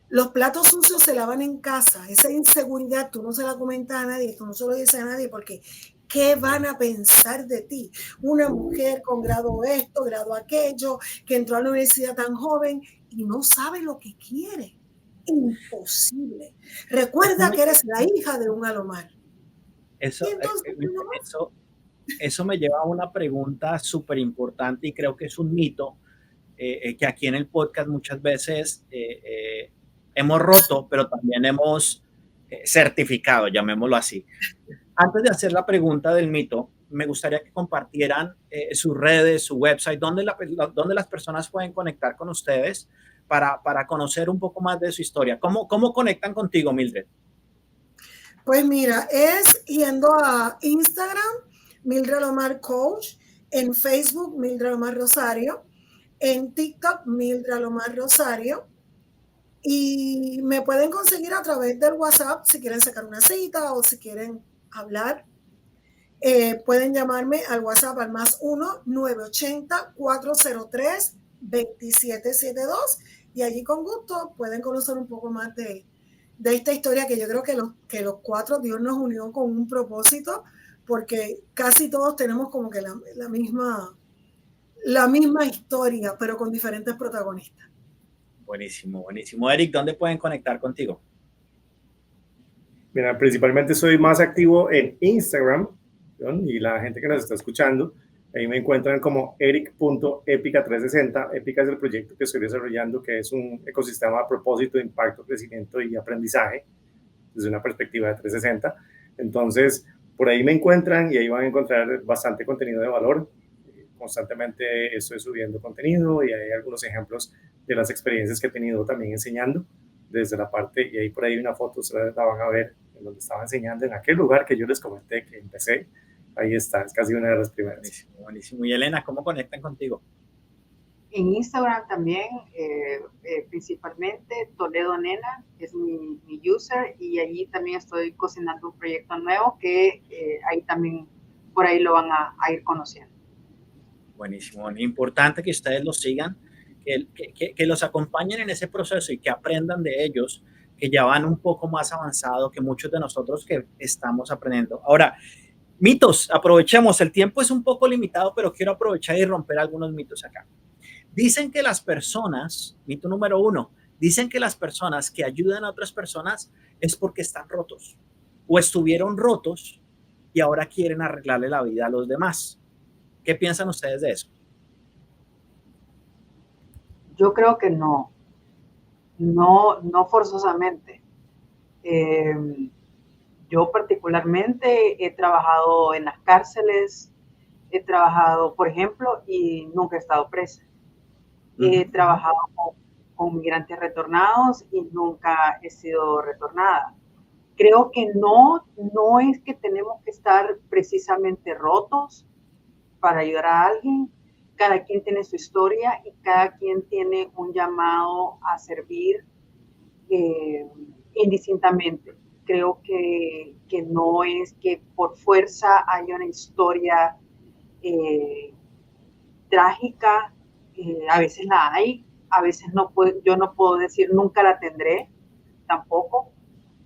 los platos sucios se lavan en casa, esa inseguridad tú no se la comentas a nadie, tú no se lo dices a nadie, porque ¿qué van a pensar de ti? Una mujer con grado esto, grado aquello, que entró a la universidad tan joven y no sabe lo que quiere. Imposible. Recuerda que eres la hija de un Alomar. Eso me lleva a una pregunta súper importante y creo que es un mito que aquí en el podcast muchas veces hemos roto, pero también hemos certificado, llamémoslo así. Antes de hacer la pregunta del mito, me gustaría que compartieran sus redes, su website, donde las personas pueden conectar con ustedes para conocer un poco más de su historia. ¿Cómo conectan contigo, Mildred? Pues mira, es yendo a Instagram, Mildred Alomar Coach, en Facebook, Mildred Alomar Rosario, en TikTok, Mildred Alomar Rosario, y me pueden conseguir a través del WhatsApp si quieren sacar una cita o si quieren hablar. Pueden llamarme al WhatsApp al +1-980-403-2772 y allí con gusto pueden conocer un poco más de esta historia que yo creo que los cuatro Dios nos unió con un propósito, porque casi todos tenemos como que la misma historia, pero con diferentes protagonistas. Buenísimo, buenísimo. Eric, ¿dónde pueden conectar contigo? Mira, principalmente soy más activo en Instagram, ¿no? Y la gente que nos está escuchando, ahí me encuentran como eric.epica360. Epica es el proyecto que estoy desarrollando, que es un ecosistema a propósito de impacto, crecimiento y aprendizaje desde una perspectiva de 360. Entonces, por ahí me encuentran y ahí van a encontrar bastante contenido de valor. Constantemente estoy subiendo contenido y hay algunos ejemplos de las experiencias que he tenido también enseñando desde la parte, y ahí por ahí una foto, se la van a ver, en donde estaba enseñando en aquel lugar que yo les comenté que empecé. Ahí está, es casi una de las primeras. Buenísimo, buenísimo. Y Elena, ¿cómo conectan contigo? En Instagram también, principalmente Toledo Nena es mi user, y allí también estoy cocinando un proyecto nuevo que ahí también, por ahí lo van a ir conociendo. Buenísimo. Importante que ustedes los sigan, que los acompañen en ese proceso y que aprendan de ellos, que ya van un poco más avanzado que muchos de nosotros que estamos aprendiendo. Ahora, mitos, aprovechemos, el tiempo es un poco limitado, pero quiero aprovechar y romper algunos mitos acá. Dicen que las personas, mito número 1, dicen que las personas que ayudan a otras personas es porque están rotos o estuvieron rotos y ahora quieren arreglarle la vida a los demás. ¿Qué piensan ustedes de eso? Yo creo que no forzosamente. Yo particularmente he trabajado en las cárceles, he trabajado, por ejemplo, y nunca he estado presa. He trabajado con migrantes retornados y nunca he sido retornada. Creo que no es que tenemos que estar precisamente rotos para ayudar a alguien. Cada quien tiene su historia y cada quien tiene un llamado a servir indistintamente. Creo que no es que por fuerza haya una historia trágica, a veces la hay, A veces yo no puedo decir nunca la tendré, tampoco.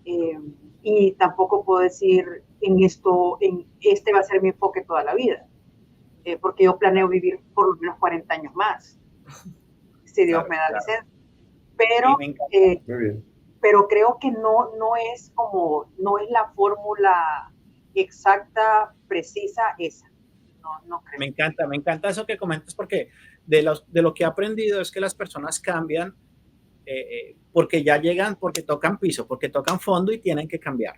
Y tampoco puedo decir este va a ser mi enfoque toda la vida, porque yo planeo vivir por lo menos 40 años más, si Dios me da licencia. Pero creo que no es la fórmula exacta, precisa esa. No creo. Me encanta eso que comentas, porque de lo que he aprendido es que las personas cambian porque ya llegan, porque tocan piso, porque tocan fondo y tienen que cambiar,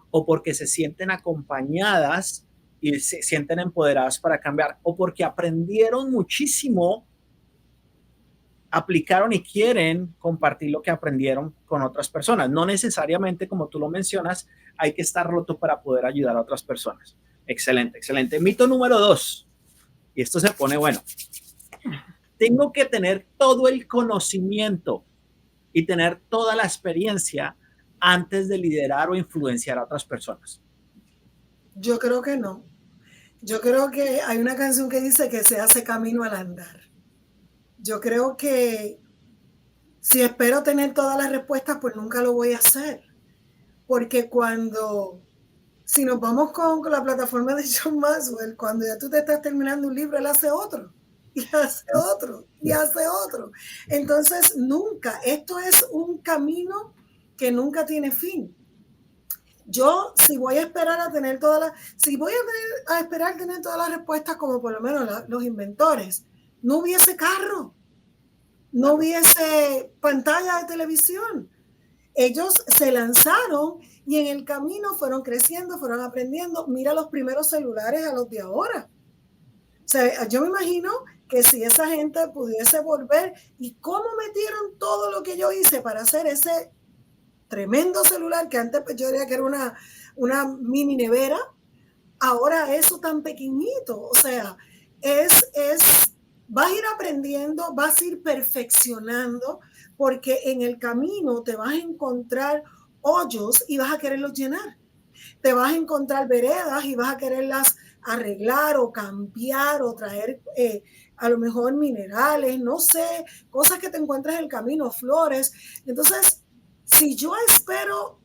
o porque se sienten acompañadas y se sienten empoderadas para cambiar, o porque aprendieron muchísimo, aplicaron y quieren compartir lo que aprendieron con otras personas. No necesariamente, como tú lo mencionas, hay que estar roto para poder ayudar a otras personas. Excelente, excelente. Mito número 2, y esto se pone bueno. Tengo que tener todo el conocimiento y tener toda la experiencia antes de liderar o influenciar a otras personas. Yo creo que no. Yo creo que hay una canción que dice que se hace camino al andar. Yo creo que si espero tener todas las respuestas, pues nunca lo voy a hacer. Porque si nos vamos con la plataforma de John Maxwell, cuando ya tú te estás terminando un libro, él hace otro, y hace otro, y hace otro. Entonces, esto es un camino que nunca tiene fin. Yo, si voy a esperar a tener tener todas las respuestas, como por lo menos los inventores, no hubiese carro, no hubiese pantalla de televisión. Ellos se lanzaron y en el camino fueron creciendo, fueron aprendiendo. Mira los primeros celulares a los de ahora. O sea, yo me imagino que si esa gente pudiese volver, ¿y cómo metieron todo lo que yo hice para hacer ese tremendo celular que antes yo diría que era una mini nevera? Ahora eso tan pequeñito. O sea, vas a ir aprendiendo, vas a ir perfeccionando, porque en el camino te vas a encontrar hoyos y vas a quererlos llenar. Te vas a encontrar veredas y vas a quererlas arreglar o cambiar o traer a lo mejor minerales, no sé, cosas que te encuentras en el camino, flores. Entonces, si yo espero,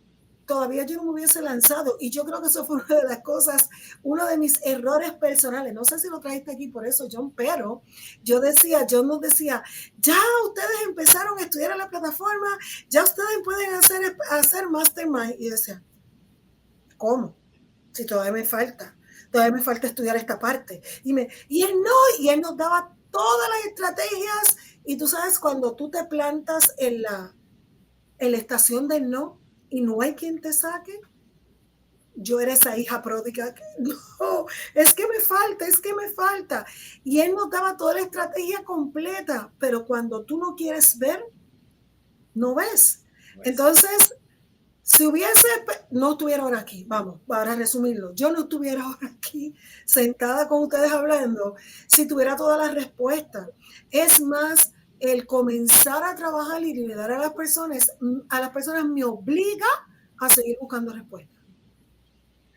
todavía yo no me hubiese lanzado, y yo creo que eso fue una de las cosas, uno de mis errores personales. No sé si lo trajiste aquí por eso, John, pero John nos decía, ya ustedes empezaron a estudiar en la plataforma, ya ustedes pueden hacer mastermind. Y yo decía, ¿cómo? Si todavía me falta estudiar esta parte. Y él nos daba todas las estrategias, y tú sabes, cuando tú te plantas en la estación del no, y no hay quien te saque, yo era esa hija pródiga que no, es que me falta. Y él nos daba toda la estrategia completa, pero cuando tú no quieres ver, no ves. Entonces, si no estuviera ahora aquí, vamos, para resumirlo, yo no estuviera ahora aquí sentada con ustedes hablando si tuviera todas las respuestas. Es más, el comenzar a trabajar y liderar a las personas me obliga a seguir buscando respuestas.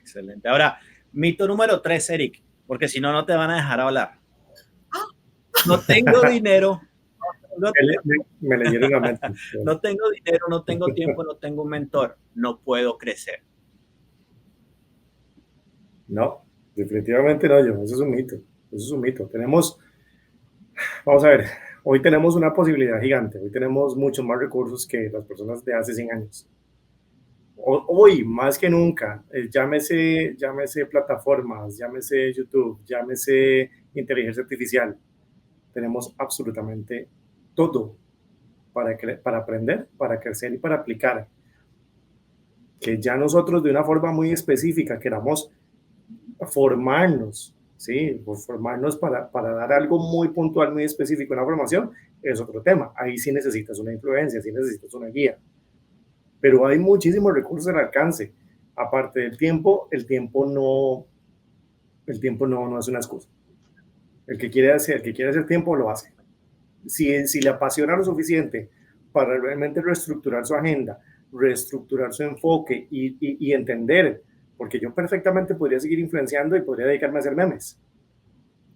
Excelente. Ahora, mito número 3, Eric, porque si no, no te van a dejar hablar. No tengo dinero. Me leyeron la mente. No tengo dinero, no tengo tiempo, no tengo un mentor. No puedo crecer. No, definitivamente no, eso es un mito. Eso es un mito. Vamos a ver, hoy tenemos una posibilidad gigante. Hoy tenemos muchos más recursos que las personas de hace 100 años. Hoy, más que nunca, llámese plataformas, llámese YouTube, llámese inteligencia artificial. Tenemos absolutamente todo para aprender, para crecer y para aplicar. Que ya nosotros de una forma muy específica queramos formarnos, ¿sí? Formarnos para dar algo muy puntual, muy específico, una formación, es otro tema. Ahí sí necesitas una influencia, sí necesitas una guía. Pero hay muchísimos recursos al alcance. Aparte del tiempo, el tiempo no es una excusa. El que quiere hacer tiempo, lo hace. Si le apasiona lo suficiente para realmente reestructurar su agenda, reestructurar su enfoque y entender, porque yo perfectamente podría seguir influenciando y podría dedicarme a hacer memes,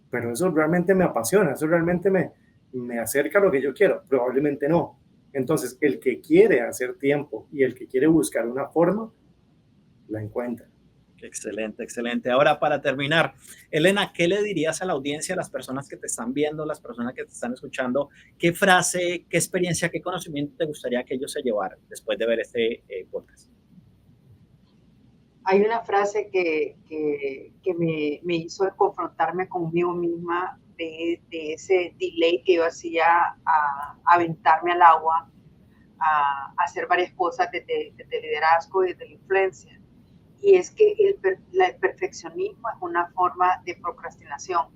pero eso realmente me apasiona, eso realmente me me acerca a lo que yo quiero? Probablemente no. Entonces, el que quiere hacer tiempo y el que quiere buscar una forma, la encuentra. Excelente, excelente. Ahora, para terminar, Elena, ¿qué le dirías a la audiencia, a las personas que te están viendo, las personas que te están escuchando? ¿Qué frase, qué experiencia, qué conocimiento te gustaría que ellos se llevaran después de ver este podcast? Hay una frase que me hizo confrontarme conmigo misma de ese delay que yo hacía a aventarme al agua, a hacer varias cosas desde liderazgo y desde la influencia. Y es que el perfeccionismo es una forma de procrastinación.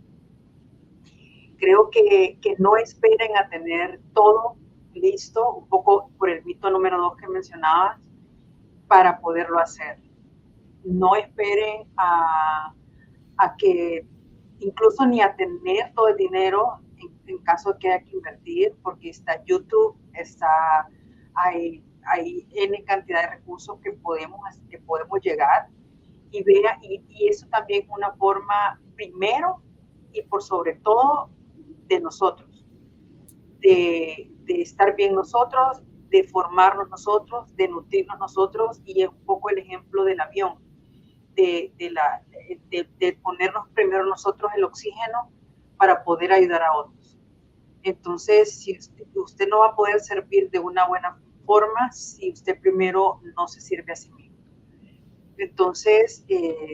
Creo que no esperen a tener todo listo, un poco por el mito número 2 que mencionabas, para poderlo hacer. No esperen a que incluso ni a tener todo el dinero en caso de que haya que invertir, porque está YouTube, hay N cantidad de recursos que podemos llegar y vea, y eso también es una forma, primero y por sobre todo, de nosotros, de estar bien nosotros, de formarnos nosotros, de nutrirnos nosotros, y es un poco el ejemplo del avión, de ponernos primero nosotros el oxígeno para poder ayudar a otros. Entonces, si usted no va a poder servir de una buena forma si usted primero no se sirve a sí mismo. Entonces,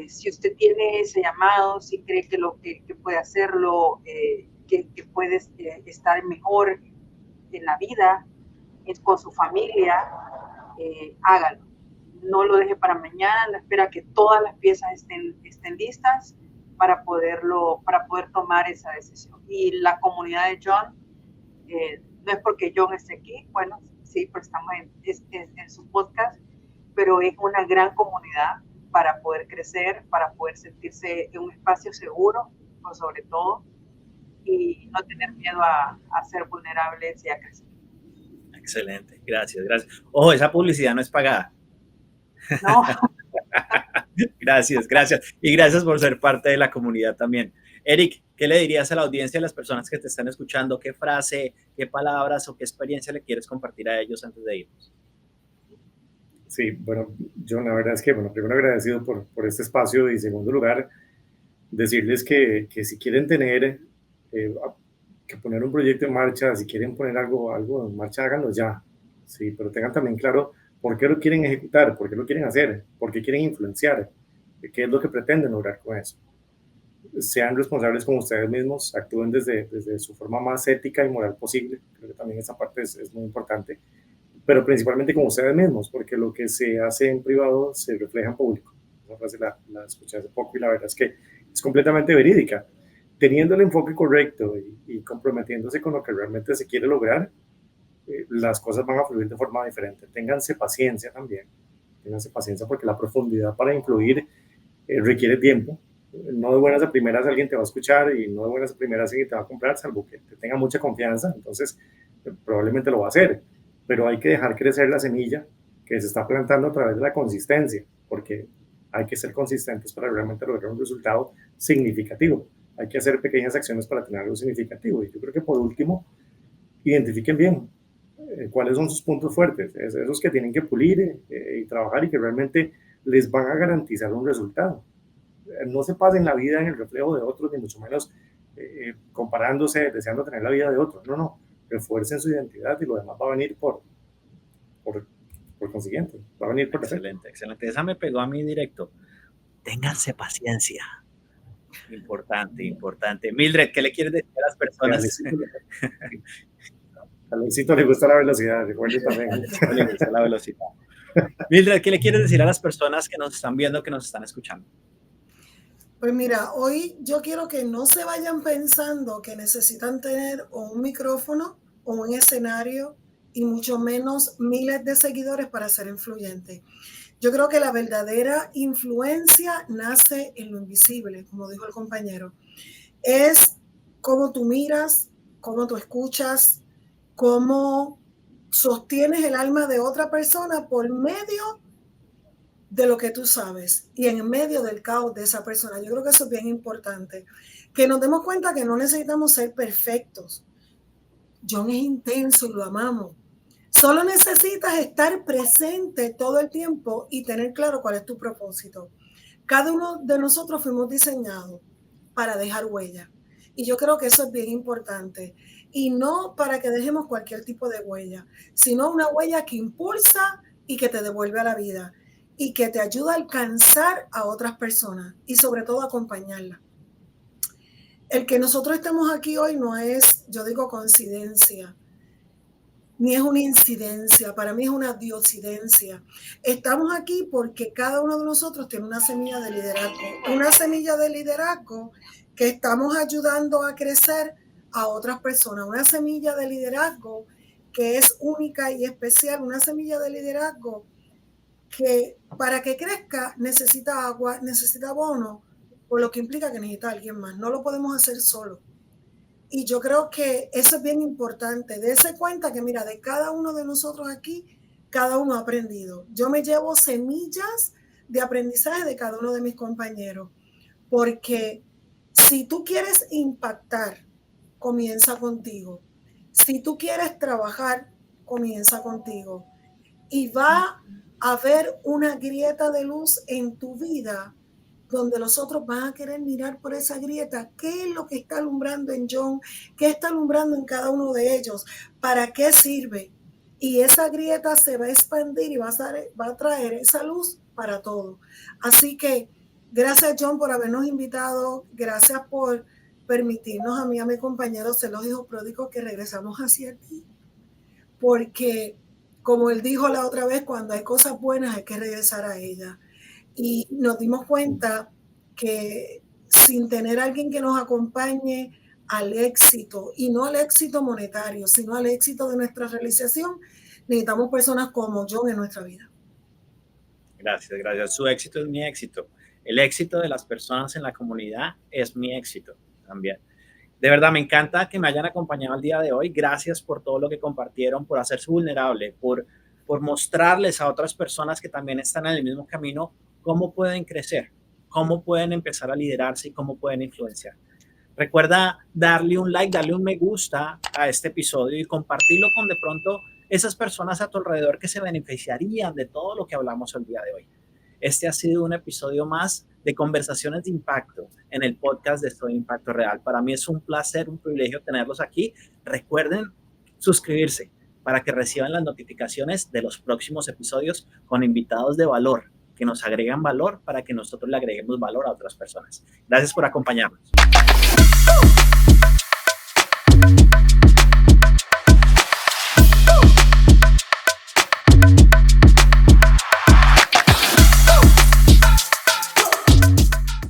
si usted tiene ese llamado, si cree que puede hacerlo, que puede estar mejor en la vida, con su familia, hágalo. No lo deje para mañana, no espera que todas las piezas estén listas para poder tomar esa decisión. Y la comunidad de John, no es porque John esté aquí, bueno, sí, pero estamos en su podcast, pero es una gran comunidad para poder crecer, para poder sentirse en un espacio seguro, por sobre todo, y no tener miedo a ser vulnerables y a crecer. Excelente, gracias, gracias. Ojo, esa publicidad no es pagada. No. Gracias, gracias. Y gracias por ser parte de la comunidad también. Eric, ¿qué le dirías a la audiencia, a las personas que te están escuchando? ¿Qué frase, qué palabras o qué experiencia le quieres compartir a ellos antes de irnos? Sí, bueno, yo la verdad es que, bueno, primero agradecido por este espacio y en segundo lugar, decirles que si quieren tener, que poner un proyecto en marcha, si quieren poner algo en marcha, háganlo ya, sí, pero tengan también claro por qué lo quieren ejecutar, por qué lo quieren hacer, por qué quieren influenciar, qué es lo que pretenden lograr con eso. Sean responsables con ustedes mismos, actúen desde su forma más ética y moral posible, creo que también esa parte es muy importante, pero principalmente con ustedes mismos, porque lo que se hace en privado se refleja en público. Esa frase la escuché hace poco y la verdad es que es completamente verídica. Teniendo el enfoque correcto y comprometiéndose con lo que realmente se quiere lograr, las cosas van a fluir de forma diferente. Ténganse paciencia también, ténganse paciencia porque la profundidad para influir requiere tiempo. No de buenas a primeras alguien te va a escuchar y no de buenas a primeras alguien te va a comprar, salvo que te tenga mucha confianza, entonces probablemente lo va a hacer. Pero hay que dejar crecer la semilla que se está plantando a través de la consistencia, porque hay que ser consistentes para realmente lograr un resultado significativo. Hay que hacer pequeñas acciones para tener algo significativo. Y yo creo que por último, identifiquen bien cuáles son sus puntos fuertes, esos que tienen que pulir y trabajar y que realmente les van a garantizar un resultado. No se pasen la vida en el reflejo de otros, ni mucho menos comparándose, deseando tener la vida de otros. No, no. Refuercen su identidad y lo demás va a venir por consiguiente, va a venir por defecto. Excelente, excelente. Esa me pegó a mí directo. Ténganse paciencia. Importante, importante. Mildred, ¿qué le quieres decir a las personas? A Luisito le gusta la velocidad, recuerden también. Le gusta la velocidad. Mildred, ¿qué le quieres decir a las personas que nos están viendo, que nos están escuchando? Pues mira, hoy yo quiero que no se vayan pensando que necesitan tener o un micrófono o un escenario y mucho menos miles de seguidores para ser influyente. Yo creo que la verdadera influencia nace en lo invisible, como dijo el compañero. Es cómo tú miras, cómo tú escuchas, cómo sostienes el alma de otra persona por medio de lo que tú sabes y en medio del caos de esa persona. Yo creo que eso es bien importante, que nos demos cuenta que no necesitamos ser perfectos. John es intenso y lo amamos. Solo necesitas estar presente todo el tiempo y tener claro cuál es tu propósito. Cada uno de nosotros fuimos diseñados para dejar huella. Y yo creo que eso es bien importante. Y no para que dejemos cualquier tipo de huella, sino una huella que impulsa y que te devuelve a la vida y que te ayuda a alcanzar a otras personas y sobre todo acompañarlas. El que nosotros estemos aquí hoy no es, yo digo, coincidencia, ni es una incidencia, para mí es una diosidencia. Estamos aquí porque cada uno de nosotros tiene una semilla de liderazgo que estamos ayudando a crecer a otras personas, una semilla de liderazgo que es única y especial, una semilla de liderazgo que para que crezca necesita agua, necesita abono, por lo que implica que necesita alguien más, no lo podemos hacer solo. Y yo creo que eso es bien importante. Dese cuenta que, mira, de cada uno de nosotros aquí, cada uno ha aprendido. Yo me llevo semillas de aprendizaje de cada uno de mis compañeros. Porque si tú quieres impactar, comienza contigo. Si tú quieres trabajar, comienza contigo. Y va a haber una grieta de luz en tu vida donde los otros van a querer mirar por esa grieta, qué es lo que está alumbrando en John, qué está alumbrando en cada uno de ellos, para qué sirve. Y esa grieta se va a expandir y va a traer esa luz para todos. Así que gracias, John, por habernos invitado, gracias por permitirnos a mí y a mi compañero ser los hijos pródigos que regresamos hacia ti, porque como él dijo la otra vez, cuando hay cosas buenas hay que regresar a ellas. Y nos dimos cuenta que sin tener a alguien que nos acompañe al éxito, y no al éxito monetario, sino al éxito de nuestra realización, necesitamos personas como John en nuestra vida. Gracias, gracias. Su éxito es mi éxito. El éxito de las personas en la comunidad es mi éxito también. De verdad, me encanta que me hayan acompañado el día de hoy. Gracias por todo lo que compartieron, por hacerse vulnerable, por mostrarles a otras personas que también están en el mismo camino cómo pueden crecer, cómo pueden empezar a liderarse y cómo pueden influenciar. Recuerda darle un like, darle un me gusta a este episodio y compartirlo con de pronto esas personas a tu alrededor que se beneficiarían de todo lo que hablamos el día de hoy. Este ha sido un episodio más de Conversaciones de Impacto en el podcast de Soy Impacto Real. Para mí es un placer, un privilegio tenerlos aquí. Recuerden suscribirse para que reciban las notificaciones de los próximos episodios con invitados de valor que nos agregan valor para que nosotros le agreguemos valor a otras personas. Gracias por acompañarnos.